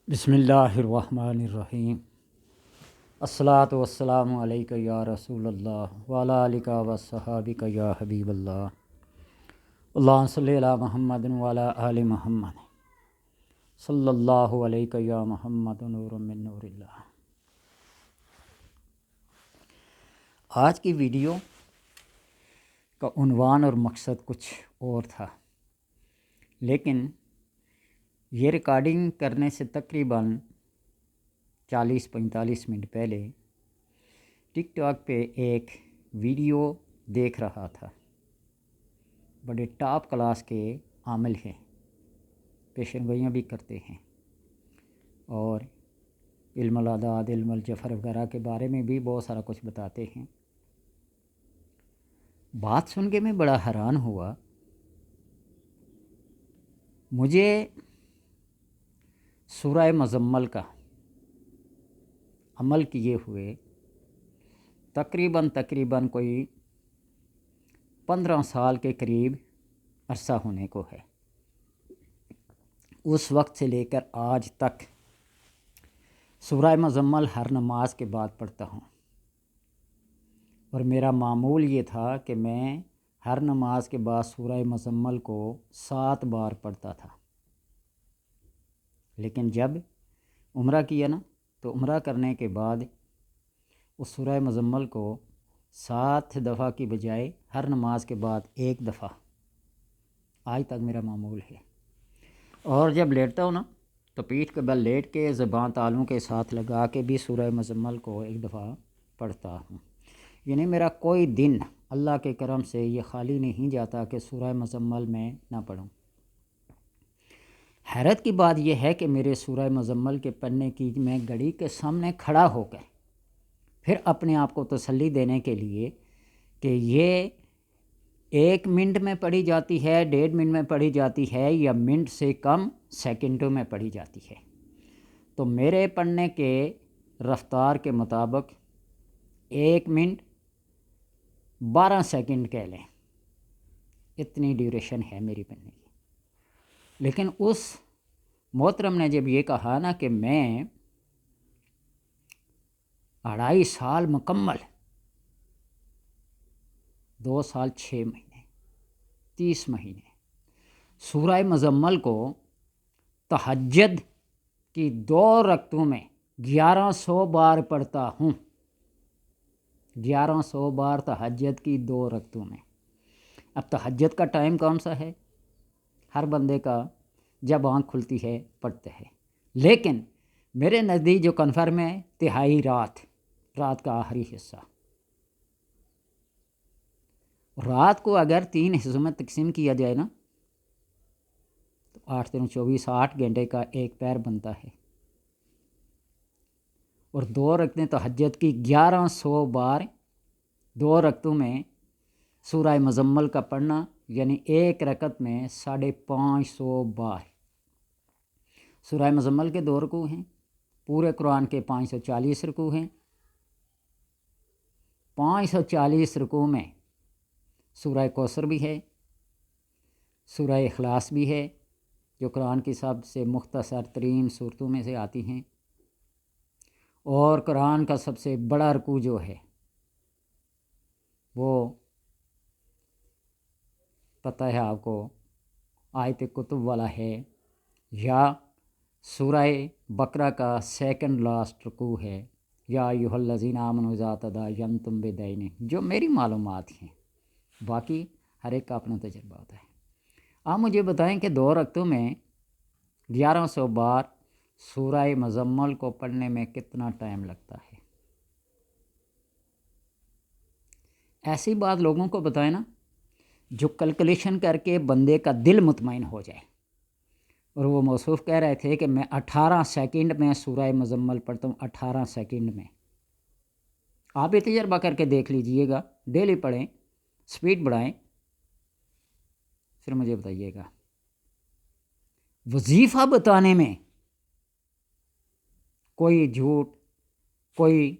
بسم اللہ الرحمن الرحیم۔ الصلاۃ والسلام علیکہ یا رسول اللہ وعلی آلک و صحابک یا حبیب اللہ۔ اللہم صلی علی محمد وعلی آل محمد صلی اللہ علیکہ یا محمد نور من نور اللہ۔ آج کی ویڈیو کا عنوان اور مقصد کچھ اور تھا، لیکن یہ ریکارڈنگ کرنے سے تقریباً 40-45 منٹ پہلے ٹک ٹاک پہ ایک ویڈیو دیکھ رہا تھا۔ بڑے ٹاپ کلاس کے عامل ہیں، پیشن گوئیاں بھی کرتے ہیں اور علم الاعداد، علم الجفر وغیرہ کے بارے میں بھی بہت سارا کچھ بتاتے ہیں۔ بات سن کے میں بڑا حیران ہوا۔ مجھے سورہ مزمل کا عمل کیے ہوئے تقریباً کوئی 15 سال کے قریب عرصہ ہونے کو ہے۔ اس وقت سے لے کر آج تک سورہ مزمل ہر نماز کے بعد پڑھتا ہوں، اور میرا معمول یہ تھا کہ میں ہر نماز کے بعد سورہ مزمل کو 7 بار پڑھتا تھا۔ لیکن جب عمرہ کیا نا، تو عمرہ کرنے کے بعد اس سورہ مزمل کو 7 دفعہ کی بجائے ہر نماز کے بعد 1 دفعہ آج تک میرا معمول ہے۔ اور جب لیٹتا ہوں نا، تو پیٹھ کے بل لیٹ کے زبان تالوں کے ساتھ لگا کے بھی سورہ مزمل کو 1 دفعہ پڑھتا ہوں۔ یعنی میرا کوئی دن اللہ کے کرم سے یہ خالی نہیں جاتا کہ سورہ مزمل میں نہ پڑھوں۔ حیرت کی بات یہ ہے کہ میرے سورہ مزمل کے پڑھنے کی میں گھڑی کے سامنے کھڑا ہو کر پھر اپنے آپ کو تسلی دینے کے لیے کہ یہ 1 منٹ میں پڑھی جاتی ہے، 1.5 منٹ میں پڑھی جاتی ہے، یا منٹ سے کم سیکنڈوں میں پڑھی جاتی ہے، تو میرے پڑھنے کے رفتار کے مطابق 1 منٹ 12 سیکنڈ کہہ لیں، اتنی ڈیوریشن ہے میری پڑھنے کی۔ لیکن اس محترم نے جب یہ کہا نا کہ میں 2.5 سال مکمل، 2 سال 6 مہینے 30 مہینے سورہ مزمل کو تہجد کی 2 رکعتوں میں 1100 بار پڑھتا ہوں، 1100 بار تہجد کی 2 رکعتوں میں۔ اب تہجد کا ٹائم کون سا ہے؟ ہر بندے کا جب آنکھ کھلتی ہے پڑھتے ہے، لیکن میرے نزدیک جو کنفرم ہے تہائی رات کا آخری حصہ۔ رات کو اگر 3 حصوں میں تقسیم کیا جائے نا، تو 8 × 24 8 گھنٹے کا ایک پیر بنتا ہے، اور 2 رکعتیں تہجد کی 1100 بار 2 رکعتوں میں سورہ مزمل کا پڑھنا، یعنی 1 رکعت میں 550 بار۔ سورہ مزمل کے 2 رکوع ہیں، پورے قرآن کے 540 رکوع ہیں۔ 540 رکوع میں سورہ کوثر بھی ہے، سورہ اخلاص بھی ہے، جو قرآن کی سب سے مختصر ترین صورتوں میں سے آتی ہیں، اور قرآن کا سب سے بڑا رکوع جو ہے وہ پتہ ہے آپ کو آیت کتب والا ہے، یا سورہ بقرہ کا 2nd لاسٹ رکوع ہے، یا ایھا الذین آمنوا اذا تداینتم بدین، جو میری معلومات ہیں، باقی ہر ایک کا اپنا تجربہ ہوتا ہے۔ آپ مجھے بتائیں کہ 2 رکعتوں میں 1100 بار سورہ مزمل کو پڑھنے میں کتنا ٹائم لگتا ہے؟ ایسی بات لوگوں کو بتائیں نا جو کیلکولیشن کر کے بندے کا دل مطمئن ہو جائے۔ اور وہ موصوف کہہ رہے تھے کہ میں 18 سیکنڈ میں سورہ مزمل پڑھتا ہوں، 18 سیکنڈ میں۔ آپ بھی تجربہ کر کے دیکھ لیجئے گا، ڈیلی پڑھیں، سپیڈ بڑھائیں، پھر مجھے بتائیے گا۔ وظیفہ بتانے میں کوئی جھوٹ، کوئی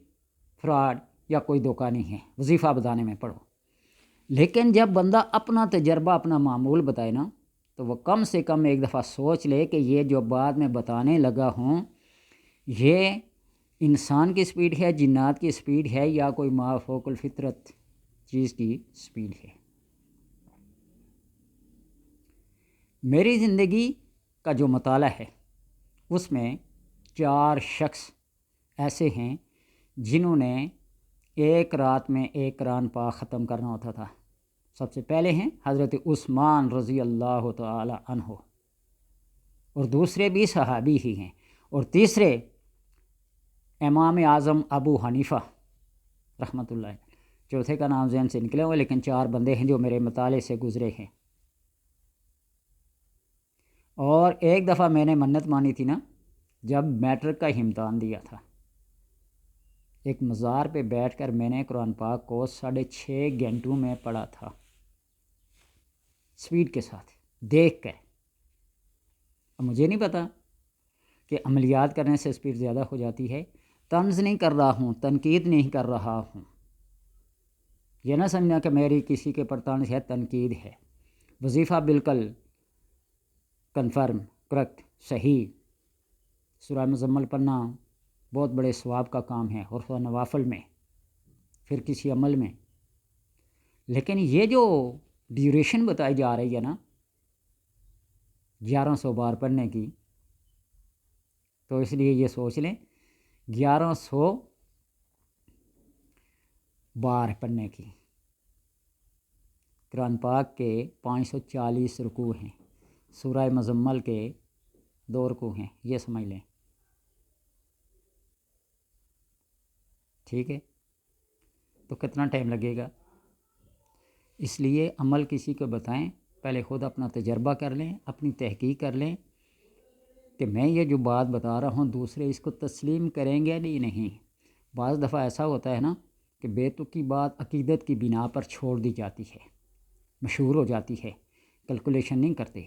فراڈ یا کوئی دھوکہ نہیں ہے، وظیفہ بتانے میں پڑھو۔ لیکن جب بندہ اپنا تجربہ، اپنا معمول بتائے نا، تو وہ کم سے کم 1 دفعہ سوچ لے کہ یہ جو بات میں بتانے لگا ہوں یہ انسان کی سپیڈ ہے، جنات کی سپیڈ ہے، یا کوئی ما فوق الفطرت چیز کی سپیڈ ہے؟ میری زندگی کا جو مطالعہ ہے اس میں 4 شخص ایسے ہیں جنہوں نے ایک رات میں ایک قرآن پاک ختم کرنا ہوتا تھا۔ سب سے پہلے ہیں حضرت عثمان رضی اللہ تعالی عنہ، اور دوسرے بھی صحابی ہی ہیں، اور تیسرے امام اعظم ابو حنیفہ رحمۃ اللہ علیہ۔ چوتھے کا نام ذہن سے نکلے ہوئے، لیکن 4 بندے ہیں جو میرے مطالعے سے گزرے ہیں۔ اور ایک دفعہ میں نے منت مانی تھی نا، جب میٹرک کا امتحان دیا تھا، ایک مزار پہ بیٹھ کر میں نے قرآن پاک کو 6.5 گھنٹوں میں پڑھا تھا، سپیڈ کے ساتھ دیکھ کر۔ اب مجھے نہیں پتا کہ عملیات کرنے سے سپیڈ زیادہ ہو جاتی ہے۔ طنز نہیں کر رہا ہوں، تنقید نہیں کر رہا ہوں، یہ نہ سمجھنا کہ میری کسی کے پر طنز ہے، تنقید ہے۔ وظیفہ بالکل کنفرم، کریکٹ، صحیح۔ سورہ مزمل پڑھنا بہت بڑے ثواب کا کام ہے، اور نوافل میں، پھر کسی عمل میں۔ لیکن یہ جو ڈیوریشن بتائی جا رہی ہے نا 1100 بار پڑھنے کی، تو اس لیے یہ سوچ لیں 1100 بار پڑھنے کی۔ قرآن پاک کے 540 رکوع ہیں، سورہ مزمل کے 2 رکوع ہیں، یہ سمجھ لیں، ٹھیک ہے؟ تو کتنا ٹائم لگے گا؟ اس لیے عمل کسی کو بتائیں، پہلے خود اپنا تجربہ کر لیں، اپنی تحقیق کر لیں کہ میں یہ جو بات بتا رہا ہوں دوسرے اس کو تسلیم کریں گے نہیں۔ بعض دفعہ ایسا ہوتا ہے نا کہ بیتوں کی بات عقیدت کی بنا پر چھوڑ دی جاتی ہے، مشہور ہو جاتی ہے، کیلکولیشن نہیں کرتے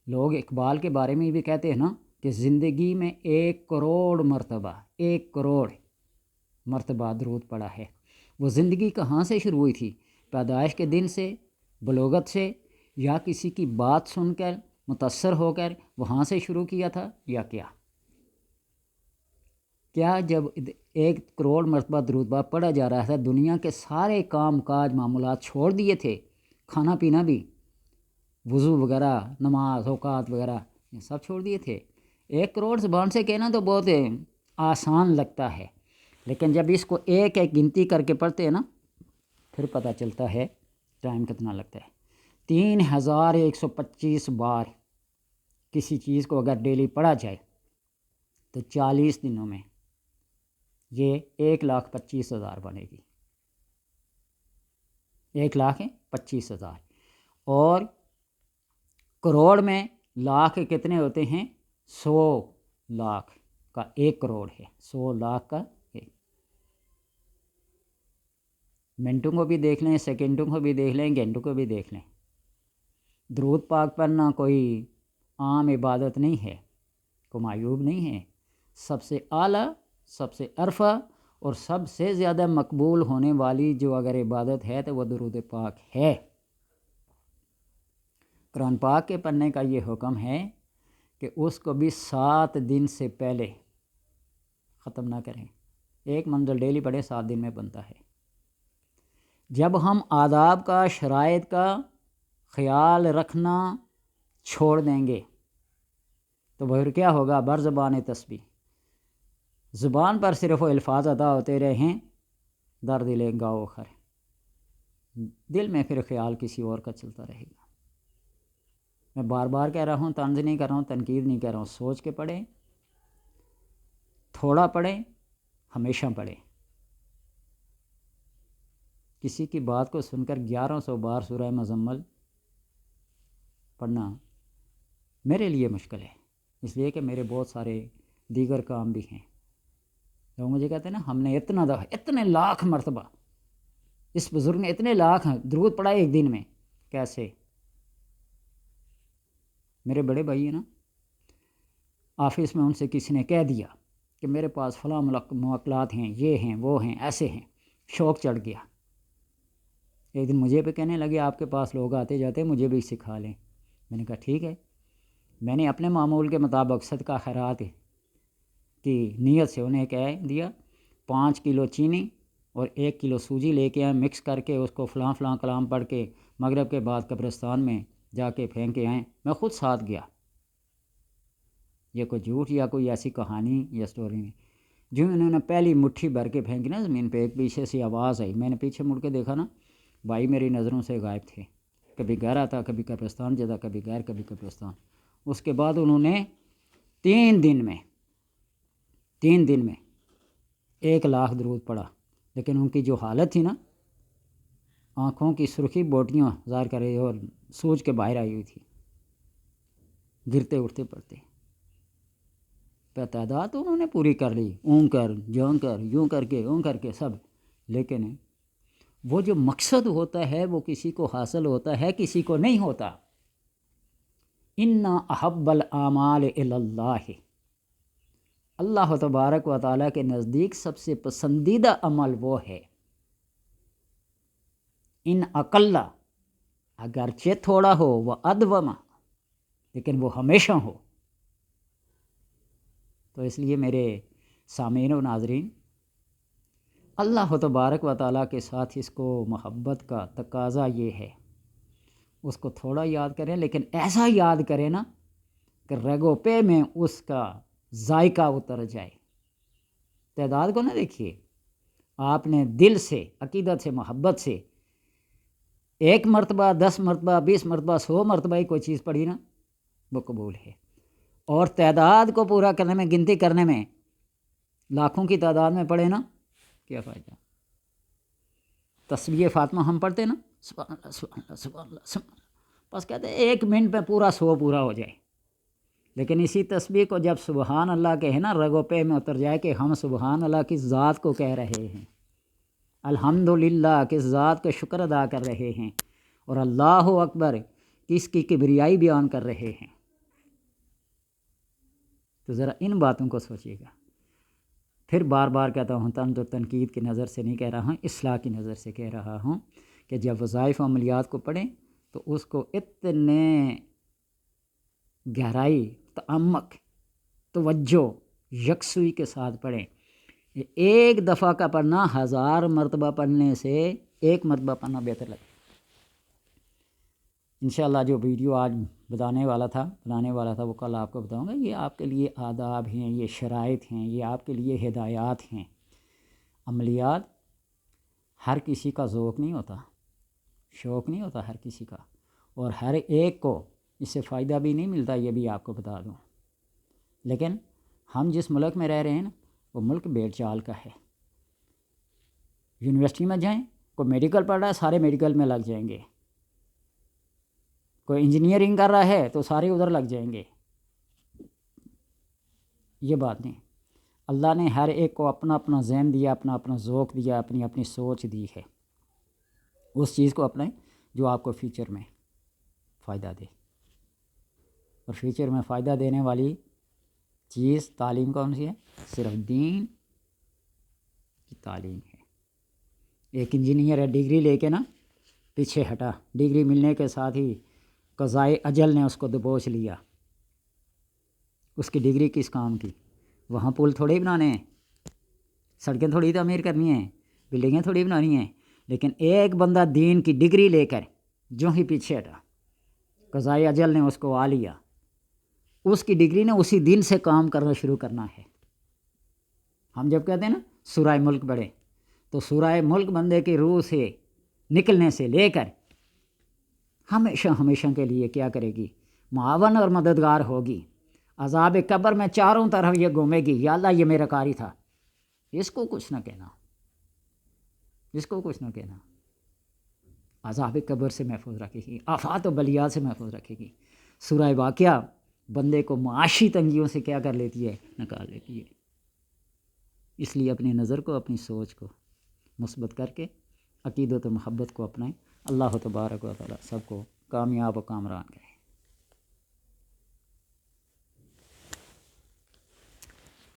لوگ۔ اقبال کے بارے میں بھی کہتے ہیں نا کہ زندگی میں 1 کروڑ مرتبہ، 1 کروڑ مرتبہ درود پڑا ہے۔ وہ زندگی کہاں سے شروع ہوئی تھی؟ پیدائش کے دن سے، بلوغت سے، یا کسی کی بات سن کر متاثر ہو کر وہاں سے شروع کیا تھا، یا کیا جب 1 کروڑ مرتبہ درود پاک پڑھا جا رہا تھا دنیا کے سارے کام کاج معمولات چھوڑ دیے تھے، کھانا پینا بھی، وضو وغیرہ، نماز، اوقات وغیرہ، یہ سب چھوڑ دیے تھے؟ 1 کروڑ زبان سے کہنا تو بہت آسان لگتا ہے، لیکن جب اس کو ایک ایک گنتی کر کے پڑھتے ہیں نا پھر پتہ چلتا ہے ٹائم کتنا لگتا ہے۔ 3125 بار کسی چیز کو اگر ڈیلی پڑھا جائے تو 40 دنوں میں یہ 1,25,000 بنے گی، 1,25,000۔ اور کروڑ میں لاکھ کتنے ہوتے ہیں؟ 100 لاکھ کا 1 کروڑ ہے، 100 لاکھ کا 1۔ منٹوں کو بھی دیکھ لیں، سیکنڈوں کو بھی دیکھ لیں، گھنٹوں کو بھی دیکھ لیں۔ درود پاک پڑھنا کوئی عام عبادت نہیں ہے، کوئی معیوب نہیں ہے، سب سے اعلیٰ، سب سے عرفہ اور سب سے زیادہ مقبول ہونے والی جو اگر عبادت ہے تو وہ درود پاک ہے۔ قرآن پاک کے پڑھنے کا یہ حکم ہے کہ اس کو بھی 7 دن سے پہلے ختم نہ کریں۔ 1 منزل ڈیلی پڑھیں، 7 دن میں بنتا ہے۔ جب ہم آداب کا، شرائط کا خیال رکھنا چھوڑ دیں گے تو پھر کیا ہوگا؟ بر زبان تسبیح، زبان پر صرف وہ الفاظ ادا ہوتے رہیں، در دل گاؤ خر، دل میں پھر خیال کسی اور کا چلتا رہے گا۔ میں بار بار کہہ رہا ہوں، طنز نہیں کر رہا ہوں، تنقید نہیں کر رہا ہوں، سوچ کے پڑھیں، تھوڑا پڑھیں، ہمیشہ پڑھیں۔ کسی کی بات کو سن کر 1100 بار سورہ مزمل پڑھنا میرے لیے مشکل ہے، اس لیے کہ میرے بہت سارے دیگر کام بھی ہیں۔ لوگ مجھے کہتے ہیں نا ہم نے اتنے لاکھ مرتبہ، اس بزرگ نے اتنے لاکھ درود پڑھا ایک دن میں، کیسے؟ میرے بڑے بھائی ہیں نا، آفس میں ان سے کسی نے کہہ دیا کہ میرے پاس فلاں موکلات ہیں، یہ ہیں، وہ ہیں، ایسے ہیں، شوق چڑھ گیا۔ ایک دن مجھے بھی کہنے لگے آپ کے پاس لوگ آتے جاتے ہیں، مجھے بھی سکھا لیں۔ میں نے کہا ٹھیک ہے۔ میں نے اپنے معمول کے مطابق صدقہ خیرات کی نیت سے انہیں کہہ دیا 5 کلو چینی اور 1 کلو سوجی لے کے آئیں، مکس کر کے اس کو فلاں فلاں کلام پڑھ کے مغرب کے بعد قبرستان میں جا کے پھینک کے آئیں۔ میں خود ساتھ گیا، یہ کوئی جھوٹ یا کوئی ایسی کہانی یا سٹوری نہیں۔ جو انہوں نے پہلی مٹھی بھر کے پھینکی نا زمین پہ، ایک پیچھے سے آواز آئی، میں نے پیچھے مڑ کے دیکھا نا، بھائی میری نظروں سے غائب تھے، کبھی گھر آتا، کبھی قبرستان جاتا، کبھی گھر کبھی قبرستان۔ اس کے بعد انہوں نے 3 دن میں 1 لاکھ درود پڑھا، لیکن ان کی جو حالت تھی نا، آنکھوں کی سرخی بوٹیاں ظاہر کر رہی اور سوج کے باہر آئی ہوئی تھی، گرتے اٹھتے پڑتے۔ تعداد تو انہوں نے پوری کر لی، اون کر جون کر یوں کر کے اون کر کے سب، لیکن وہ جو مقصد ہوتا ہے وہ کسی کو حاصل ہوتا ہے، کسی کو نہیں ہوتا۔ اِنَّا أَحَبَّ الْأَعْمَالِ إِلَى اللَّهِ، اللہ تبارک و تعالیٰ کے نزدیک سب سے پسندیدہ عمل وہ ہے، ان اقل، اگرچہ تھوڑا ہو، وہ ادوم، لیکن وہ ہمیشہ ہو۔ تو اس لیے میرے سامعین و ناظرین، اللہ تبارک و تعالیٰ کے ساتھ اس کو محبت کا تقاضا یہ ہے، اس کو تھوڑا یاد کریں، لیکن ایسا یاد کریں نا کہ رگو پے میں اس کا ذائقہ اتر جائے۔ تعداد کو نہ دیکھیے، آپ نے دل سے، عقیدت سے، محبت سے 1 مرتبہ 10 مرتبہ 20 مرتبہ 100 مرتبہ ہی کوئی چیز پڑھی نا، وہ قبول ہے۔ اور تعداد کو پورا کرنے میں، گنتی کرنے میں لاکھوں کی تعداد میں پڑھے نا، کیا فائدہ؟ تسبیح فاطمہ ہم پڑھتے نا، سبحان اللہ سبحان اللہ سبحان اللہ سبحان اللہ، بس کہتے ہیں 1 منٹ میں پورا 100 پورا ہو جائے۔ لیکن اسی تسبیح کو جب سبحان اللہ کہے نا، رگو پے میں اتر جائے کہ ہم سبحان اللہ کی ذات کو کہہ رہے ہیں، الحمدللہ کس ذات کا شکر ادا کر رہے ہیں، اور اللہ اکبر کس کی کبریائی بیان کر رہے ہیں۔ تو ذرا ان باتوں کو سوچیے گا۔ پھر بار بار کہتا ہوں، طنز و تنقید کی نظر سے نہیں کہہ رہا ہوں، اصلاح کی نظر سے کہہ رہا ہوں کہ جب وظائف و عملیات کو پڑھیں تو اس کو اتنے گہرائی، تعمق، توجہ، یکسوئی کے ساتھ پڑھیں۔ 1 دفعہ کا پڑھنا 1000 مرتبہ پڑھنے سے 1 مرتبہ پڑھنا بہتر لگے۔ انشاءاللہ جو ویڈیو آج بنانے والا تھا وہ کل آپ کو بتاؤں گا۔ یہ آپ کے لیے آداب ہیں، یہ شرائط ہیں، یہ آپ کے لیے ہدایات ہیں۔ عملیات ہر کسی کا ذوق نہیں ہوتا، شوق نہیں ہوتا ہر کسی کا، اور ہر ایک کو اس سے فائدہ بھی نہیں ملتا، یہ بھی آپ کو بتا دوں۔ لیکن ہم جس ملک میں رہ رہے ہیں نا، وہ ملک بیڑ چال کا ہے۔ یونیورسٹی میں جائیں، کوئی میڈیکل پڑھ رہا ہے، سارے میڈیکل میں لگ جائیں گے، کوئی انجینئرنگ کر رہا ہے تو سارے ادھر لگ جائیں گے۔ یہ بات نہیں، اللہ نے ہر ایک کو اپنا اپنا ذہن دیا، اپنا اپنا ذوق دیا، اپنی اپنی سوچ دی ہے۔ اس چیز کو اپنائیں جو آپ کو فیوچر میں فائدہ دے، اور فیوچر میں فائدہ دینے والی چیز تعلیم کون سی ہے؟ صرف دین کی تعلیم ہے۔ ایک انجینئر ہے، ڈگری لے کے نا پیچھے ہٹا، ڈگری ملنے کے ساتھ ہی قضائے اجل نے اس کو دبوچ لیا۔ اس کی ڈگری کس کام کی؟ وہاں پل تھوڑے بنانے ہیں، سڑکیں تھوڑی تعمیر کرنی ہیں، بلڈنگیں تھوڑی بنانی ہیں، لیکن ایک بندہ دین کی ڈگری لے کر جو ہی پیچھے ہٹا، قضائے اجل نے اس کو آ لیا، اس کی ڈگری نے اسی دن سے کام کرنا شروع کرنا ہے۔ ہم جب کہتے ہیں نا سورہ ملک پڑھیں، تو سورہ ملک بندے کی روح سے نکلنے سے لے کر ہمیشہ ہمیشہ کے لیے کیا کرے گی؟ معاون اور مددگار ہوگی۔ عذاب قبر میں چاروں طرف یہ گھومے گی، یا اللہ یہ میرا کاری تھا، اس کو کچھ نہ کہنا، اس کو کچھ نہ کہنا۔ عذاب قبر سے محفوظ رکھے گی، آفات و بلیات سے محفوظ رکھے گی۔ سورہ واقعہ بندے کو معاشی تنگیوں سے کیا کر لیتی ہے؟ نکال لیتی ہے۔ اس لیے اپنی نظر کو، اپنی سوچ کو مثبت کر کے عقیدت و محبت کو اپنائیں۔ اللہ تبارک و تعالی سب کو کامیاب و کامران کرے۔